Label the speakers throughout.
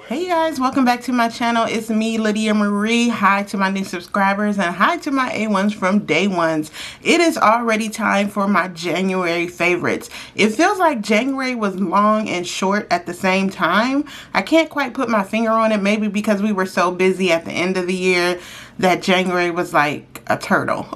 Speaker 1: Hey guys, welcome back to my channel. It's me, Lydia Marie. Hi to my new subscribers and hi to my A1s from day ones. It is already time for my January favorites. It feels like January was long and short at the same time. I can't quite put my finger on it, maybe because we were so busy at the end of the year that January was like a turtle.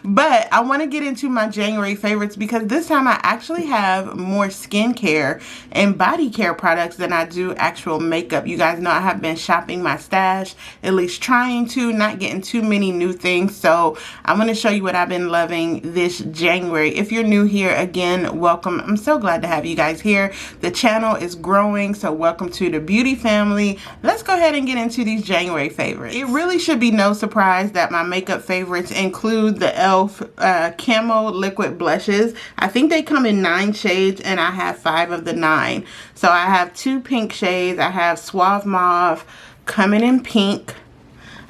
Speaker 1: But I want to get into my January favorites because this time I actually have more skincare and body care products than I do actual makeup. You guys know I have been shopping my stash, at least trying to, not getting too many new things. So I'm going to show you what I've been loving this January. If you're new here, again, welcome. I'm so glad to have you guys here. The channel is growing, so welcome to the beauty family. Let's go ahead and get into these January favorites. It really should be no surprise that my makeup favorites include the e.l.f. Camo liquid blushes. I think they come in 9 shades and I have 5 of the 9. So I have 2 pink shades. I have Suave Mauve coming in pink.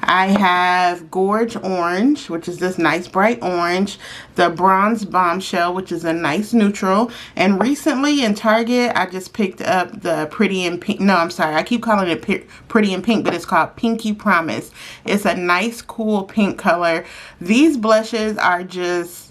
Speaker 1: I have Gorge Orange, which is this nice bright orange, the Bronze Bombshell, which is a nice neutral, and recently in Target, I just picked up the Pretty in Pink. No, I'm sorry, I keep calling it Pretty in Pink, but it's called Pinky Promise. It's a nice, cool pink color. These blushes are just,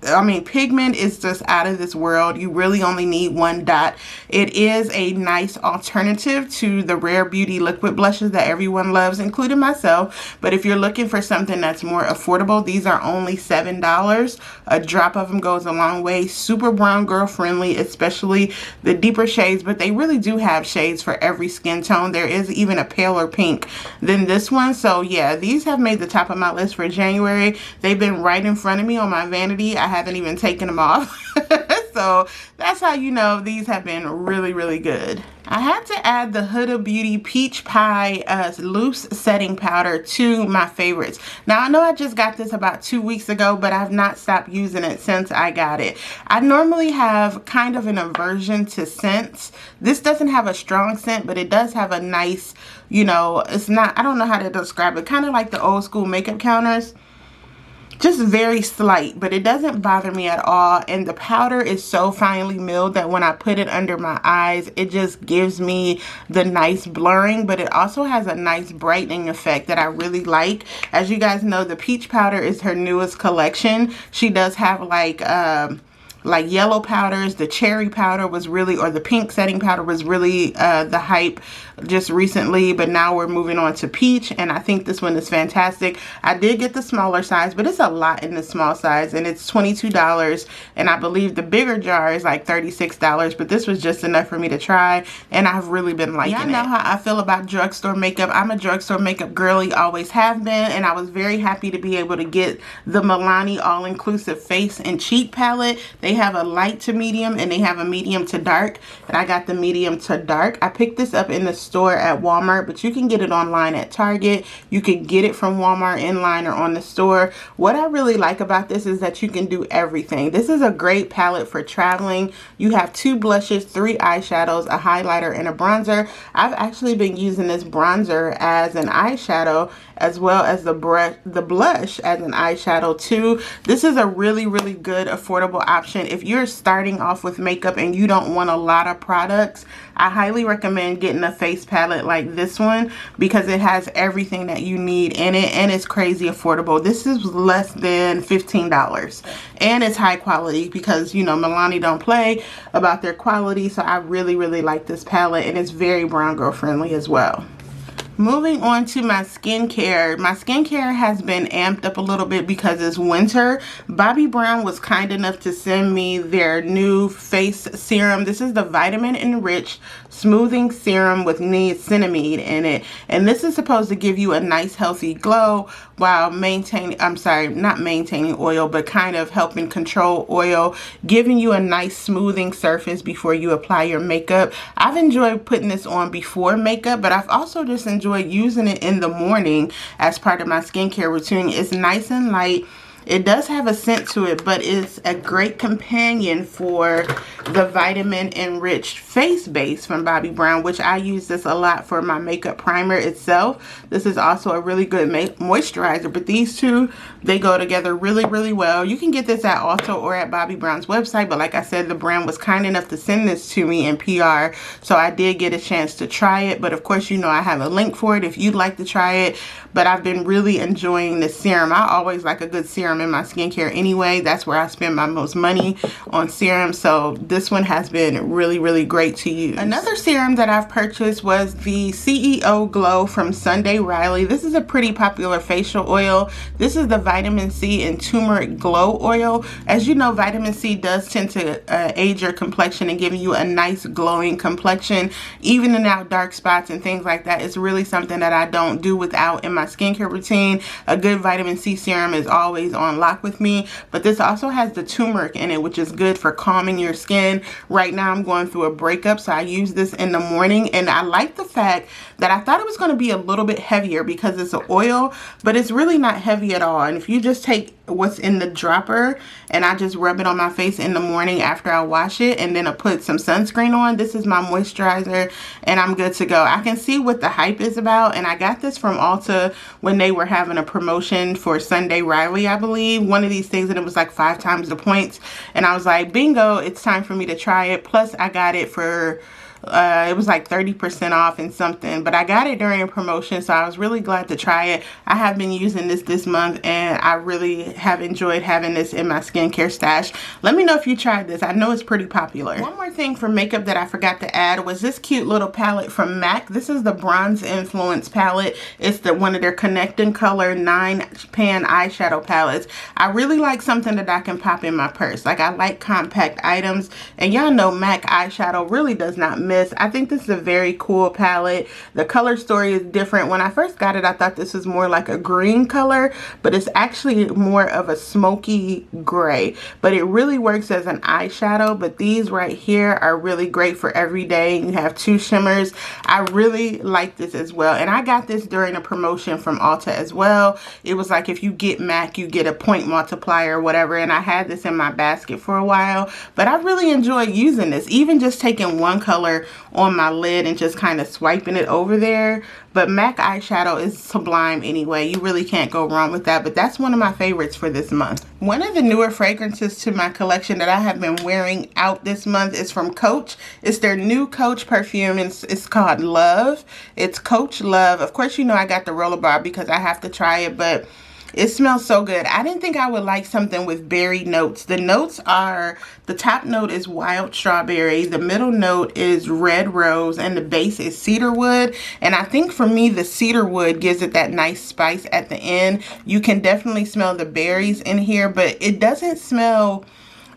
Speaker 1: I mean, pigment is just out of this world. You really only need 1 dot. It is a nice alternative to the Rare Beauty liquid blushes that everyone loves, including myself. But if you're looking for something that's more affordable, these are only $7. A drop of them goes a long way. Super brown girl friendly, especially the deeper shades, but they really do have shades for every skin tone. There is even a paler pink than this one. So yeah, these have made the top of my list for January. They've been right in front of me on my vanity. I haven't even taken them off. So that's how you know these have been really, really good. I had to add the Huda Beauty Peach Pie loose setting powder to my favorites. Now I know I just got this about 2 weeks ago, but I've not stopped using it since I got it. I normally have kind of an aversion to scents. This doesn't have a strong scent, but it does have a nice, you know, it's not, I don't know how to describe it, kind of like the old school makeup counters. Just very slight, but it doesn't bother me at all. And the powder is so finely milled that when I put it under my eyes, it just gives me the nice blurring, but it also has a nice brightening effect that I really like. As you guys know, the peach powder is her newest collection. She does have like yellow powders. The cherry powder was really, or the pink setting powder was really the hype just recently, but now we're moving on to peach, and I think this one is fantastic. I did get the smaller size, but it's a lot in the small size, and it's $22, and I believe the bigger jar is like $36, but this was just enough for me to try, and I've really been liking it. Y'all know how I feel about drugstore makeup. I'm a drugstore makeup girly, always have been, and I was very happy to be able to get the Milani all-inclusive face and cheek palette. They have a light to medium, and they have a medium to dark, and I got the medium to dark. I picked this up in the store at Walmart, but you can get it online at Target. You can get it from Walmart inline or on the store. What I really like about this is that you can do everything. This is a great palette for traveling. You have 2 blushes, 3 eyeshadows, a highlighter, and a bronzer. I've actually been using this bronzer as an eyeshadow as well as the blush as an eyeshadow too. This is a really, really good affordable option. If you're starting off with makeup and you don't want a lot of products, I highly recommend getting a face palette like this one because it has everything that you need in it, and it's crazy affordable. This is less than $15, and it's high quality because, you know, Milani don't play about their quality. So I really, really like this palette, and it's very brown girl friendly as well. Moving on to my skincare. My skincare has been amped up a little bit because it's winter. Bobbi Brown was kind enough to send me their new face serum. This is the Vitamin Enriched Smoothing Serum with niacinamide in it. And this is supposed to give you a nice healthy glow while maintaining, I'm sorry, not maintaining oil, but kind of helping control oil, giving you a nice smoothing surface before you apply your makeup. I've enjoyed putting this on before makeup, but I've also just enjoyed using it in the morning as part of my skincare routine. It's nice and light. It does have a scent to it, but it's a great companion for the vitamin enriched face base from Bobbi Brown, which I use this a lot for my makeup primer itself. This is also a really good moisturizer, but these two, they go together really, really well. You can get this at Ulta or at Bobbi Brown's website, but like I said, the brand was kind enough to send this to me in PR, so I did get a chance to try it. But of course, you know, I have a link for it if you'd like to try it. But I've been really enjoying this serum. I always like a good serum in my skincare anyway. That's where I spend my most money, on serum. So this one has been really, really great to use. Another serum that I've purchased was the CEO Glow from Sunday Riley. This is a pretty popular facial oil. This is the vitamin C and turmeric glow oil. As you know, vitamin C does tend to age your complexion and give you a nice glowing complexion, evening out dark spots and things like that. It's really something that I don't do without in my skincare routine. A good vitamin C serum is always on lock with me, but this also has the turmeric in it, which is good for calming your skin. Right now I'm going through a breakup, so I use this in the morning, and I like the fact that I thought it was going to be a little bit heavier because it's an oil, but it's really not heavy at all. And if you just take what's in the dropper and I just rub it on my face in the morning after I wash it, and then I put some sunscreen on, this is my moisturizer, and I'm good to go. I can see what the hype is about, and I got this from Ulta when they were having a promotion for Sunday Riley, I believe, one of these things, and it was like 5 times the points, and I was like, bingo, it's time for me to try it. Plus I got it for it was like 30% off and something, but I got it during a promotion, so I was really glad to try it. I have been using this month, and I really have enjoyed having this in my skincare stash. Let me know if you tried this. I know it's pretty popular. One more thing for makeup that I forgot to add was this cute little palette from MAC. This is the Bronze Influence palette. It's one of their connecting color 9-pan eyeshadow palettes. I really like something that I can pop in my purse. Like, I like compact items, and y'all know MAC eyeshadow really does not miss. I think this is a very cool palette. The color story is different. When I first got it, I thought this was more like a green color, but it's actually more of a smoky gray. But it really works as an eyeshadow. But these right here are really great for every day. You have 2 shimmers. I really like this as well. And I got this during a promotion from Ulta as well. It was like if you get MAC, you get a point multiplier or whatever. And I had this in my basket for a while. But I really enjoy using this. Even just taking one color on my lid and just kind of swiping it over there. But MAC eyeshadow is sublime anyway. You really can't go wrong with that. But that's one of my favorites for this month. One of the newer fragrances to my collection that I have been wearing out this month is from Coach. It's their new Coach perfume. It's called Love. It's Coach Love. Of course, you know I got the roller bar because I have to try it, but it smells so good. I didn't think I would like something with berry notes. The notes are, the top note is wild strawberry, the middle note is red rose, and the base is cedar wood. And I think for me, the cedar wood gives it that nice spice at the end. You can definitely smell the berries in here, but it doesn't smell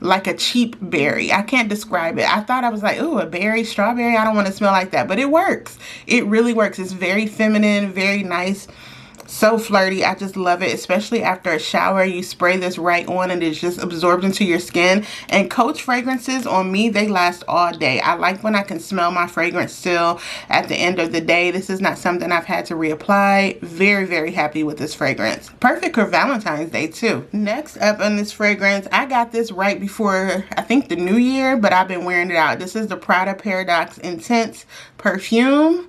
Speaker 1: like a cheap berry. I can't describe it. I thought, I was like, ooh, a berry, strawberry. I don't want to smell like that, but it works. It really works. It's very feminine, very nice. So flirty. I just love it, especially after a shower. You spray this right on and it's just absorbed into your skin. And Coach fragrances on me, they last all day. I like when I can smell my fragrance still at the end of the day. This is not something I've had to reapply. Very, very happy with this fragrance. Perfect for Valentine's Day too. Next up on this fragrance, I got this right before, I think, the new year, but I've been wearing it out. This is the PRADA Paradox Intense perfume.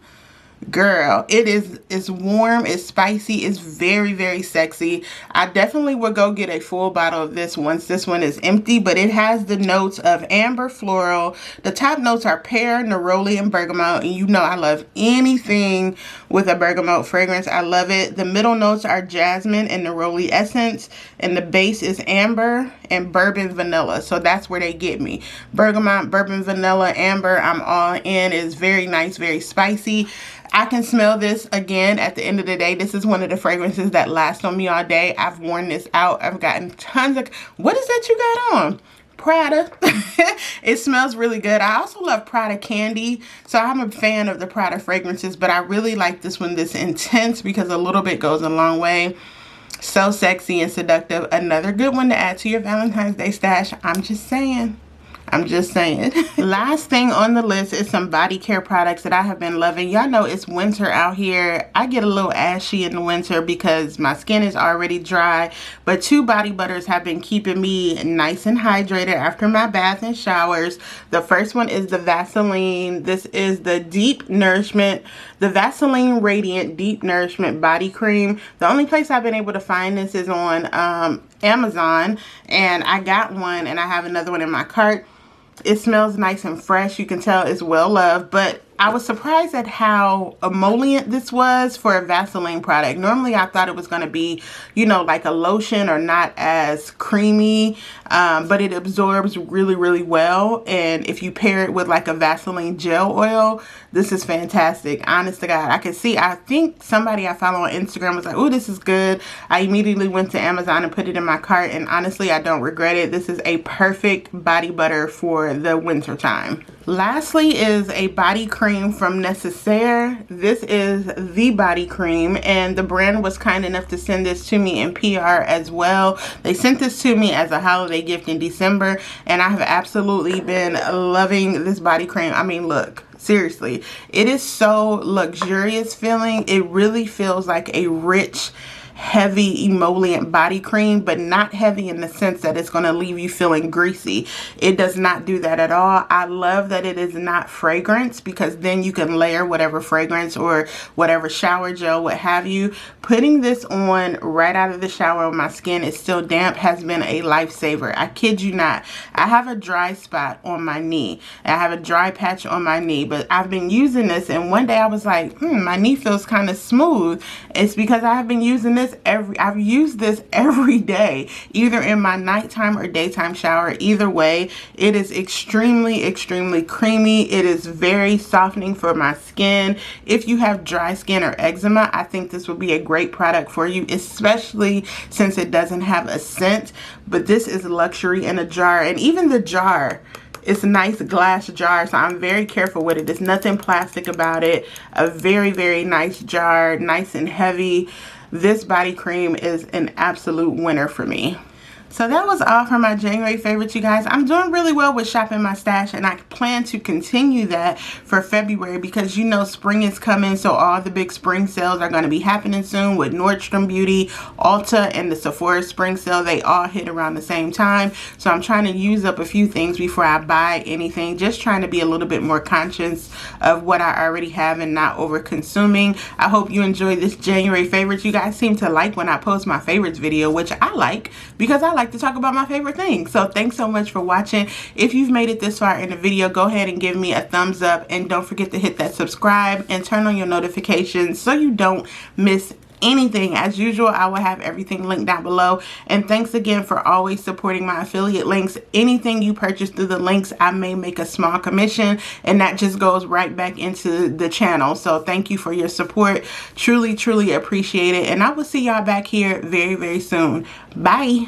Speaker 1: Girl, it's warm, it's spicy, it's very, very sexy. I definitely would go get a full bottle of this once this one is empty, but it has the notes of amber floral. The top notes are pear, neroli, and bergamot, and you know I love anything with a bergamot fragrance. I love it. The middle notes are jasmine and neroli essence, and the base is amber and bourbon vanilla. So that's where they get me. Bergamot, bourbon vanilla, amber, I'm all in. It's very nice, very spicy. I can smell this again at the end of the day. This is one of the fragrances that last on me all day. I've worn this out. I've gotten tons of, what is that you got on? PRADA. It smells really good. I also love PRADA candy, so I'm a fan of the PRADA fragrances, but I really like this one, this intense, because a little bit goes a long way. So sexy and seductive. Another good one to add to your Valentine's Day stash. I'm just saying. I'm just saying. Last thing on the list is some body care products that I have been loving. Y'all know it's winter out here. I get a little ashy in the winter because my skin is already dry. But two body butters have been keeping me nice and hydrated after my bath and showers. The first one is the Vaseline. This is the the Vaseline Radiant Deep Nourishment Body Cream. The only place I've been able to find this is on Amazon. And I got one and I have another one in my cart. It smells nice and fresh. You can tell it's well loved, but I was surprised at how emollient this was for a Vaseline product. Normally I thought it was going to be, you know, like a lotion or not as creamy, but it absorbs really, really well. And if you pair it with like a Vaseline gel oil, this is fantastic. Honest to God, I think somebody I follow on Instagram was like, oh, this is good. I immediately went to Amazon and put it in my cart, and honestly, I don't regret it. This is a perfect body butter for the winter time. Lastly is a body cream from Nessere. This is the body cream, and the brand was kind enough to send this to me in PR as well. They sent this to me as a holiday gift in December, and I have absolutely been loving this body cream. I mean, look, seriously, it is so luxurious feeling. It really feels like a rich, heavy emollient body cream, but not heavy in the sense that it's going to leave you feeling greasy. It does not do that at all. I love that it is not fragrance, because then you can layer whatever fragrance or whatever shower gel, what have you. Putting this on right out of the shower when my skin is still damp has been a lifesaver. I kid you not. I have a dry spot on my knee. I have a dry patch on my knee, but I've been using this, and one day I was like, my knee feels kind of smooth. It's because I have been using this I've used this every day, either in my nighttime or daytime shower. Either way, it is extremely, extremely creamy. It is very softening for my skin. If you have dry skin or eczema, I think this would be a great product for you, especially since it doesn't have a scent. But this is luxury in a jar, and even the jar, it's a nice glass jar, so I'm very careful with it. There's nothing plastic about it. A very, very nice jar, nice and heavy. This body cream is an absolute winner for me. So that was all for my January favorites, you guys. I'm doing really well with shopping my stash, and I plan to continue that for February because, you know, spring is coming, so all the big spring sales are going to be happening soon with Nordstrom Beauty, Ulta, and the Sephora spring sale. They all hit around the same time, so I'm trying to use up a few things before I buy anything, just trying to be a little bit more conscious of what I already have and not over consuming. I hope you enjoyed this January favorites. You guys seem to like when I post my favorites video, which I like because I like to talk about my favorite things. So thanks so much for watching. If you've made it this far in the video, go ahead and give me a thumbs up, and don't forget to hit that subscribe and turn on your notifications so you don't miss anything. As usual, I will have everything linked down below, and thanks again for always supporting my affiliate links. Anything you purchase through the links, I may make a small commission, and that just goes right back into the channel. So thank you for your support. Truly, truly appreciate it, and I will see y'all back here very, very soon. Bye.